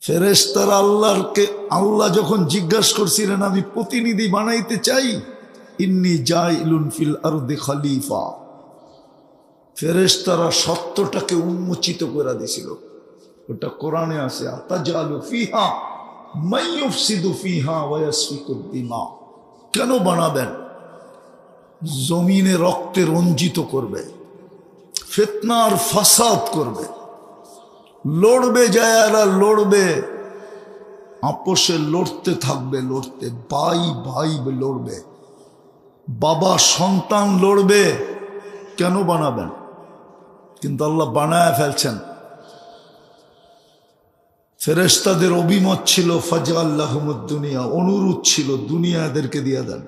ফেরেশতারা আল্লাহ যখন জিজ্ঞাসা করছিলেন আমি প্রতিনিধি বানাইতে চাই, ইন্নী জাইলুন ফিল আরদি খলিফা, ফেরেশতারা সত্যটাকে উন্মোচিত করে দিছিল। ওটা কোরআনে আছে, আতাজালু ফিহা মান ইউফসিদু ফিহা ওয়া ইয়াসফিকুদ দিমা। কেন বানাবেন? জমিনে রক্তে রঞ্জিত করবে, ফিতনার ফাসাদ করবে, লড়বে, যারা লড়বে আপোষে লড়তে থাকবে, লড়তে ভাই ভাই লড়বে, বাবা সন্তান লড়বে। কেন বানাবেন? কিন্তু আল্লাহ বানায় ফেলছেন। ফেরেশতাদের অভিমত ছিল ফাজআল্লাহুমুদ দুনিয়া, অনুরোধ ছিল দুনিয়া এদেরকে দিয়ে দেন।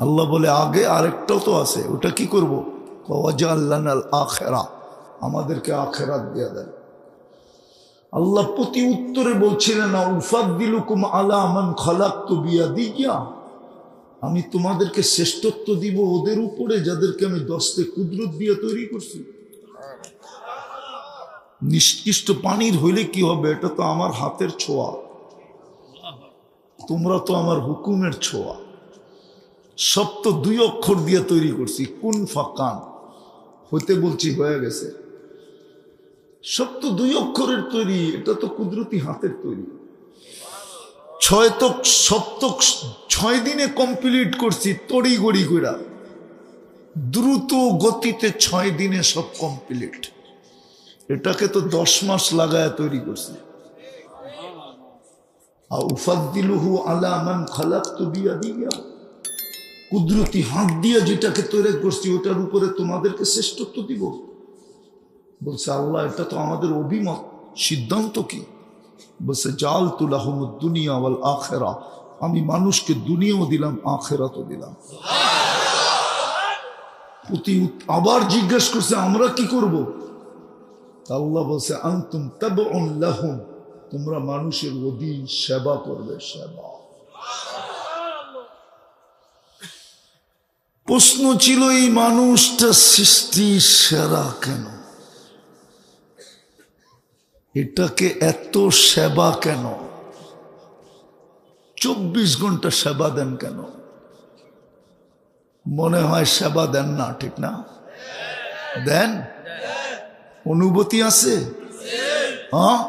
আল্লাহ বলে আগে আরেকটাও তো আছে, ওটা কি করব? ওয়াজআলনাল আখিরা, আমাদেরকে আখিরাত দিয়ে দেন। আল্লাহ প্রতি উত্তরে বলছিলেন উফাদ্দিলুকুম আলা মান খালাকতু বিয়াদিয়া, আমি তোমাদেরকে শ্রেষ্ঠত্ব দিব ওদের উপরে যাদেরকে আমি দস্তে কুদরত দিয়ে তৈরি করছি। নিষ্কৃষ্ট পানির হইলে কি হবে? এটা তো আমার হাতের ছোঁয়া, তোমরা তো আমার হুকুমের ছোঁয়া। সব তো দুই অক্ষর দিয়ে তৈরি করছি, কুন ফাকান, হইতে বলছি হয়ে গেছে। সব তো দুই অক্ষরের তৈরি, এটা তো কুদরতি হাতের তৈরি। 6 দিনে কমপ্লিট করছি, তড়ি গড়ি কইরা দ্রুত গতিতে 6 দিনে সব কমপ্লিট। এটাকে তো 10 মাস লাগায় তৈরি করছি। উফাদ্দিলুহু আলা মান খালাকতু বিয়াদিয়া, কুদরতি হাত দিয়ে যেটাকে তৈরি করছি ওটার উপরে তোমাদেরকে শ্রেষ্ঠত্ব দিব। বলছে আল্লাহ এটা তো আমাদের অভিমত, সিদ্ধান্ত কি? বলছে জাআলতু লাহুমুদ দুনিয়া ওয়াল আখিরা, আমি মানুষকে দুনিয়াও দিলাম আখিরাতও দিলাম। আবার জিজ্ঞেস করছে আমরা কি করব? আল্লাহ বলছে আনতুম তাবউন লাহুম, তোমরা মানুষের অধীন সেবা করবে, সেবা। প্রশ্ন ছিল এই মানুষটা সৃষ্টি সেরা কেন? এটাকে এত সেবা কেন? 24 ঘন্টা সেবা দেন কেন? মনে হয় সেবা দেন না, ঠিক না? দেন? অনুভূতি আছে? হ্যাঁ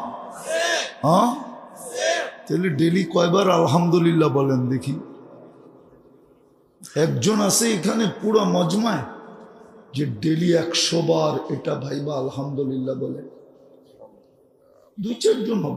হ্যাঁ, তাহলে ডেলি কয়বার আলহামদুলিল্লাহ বলেন দেখি? একজন আছে এখানে পুরো মজমায় যে ডেলি 100 বার এটা ভাইবা আলহামদুলিল্লাহ বলে? 2-4 জন হবে।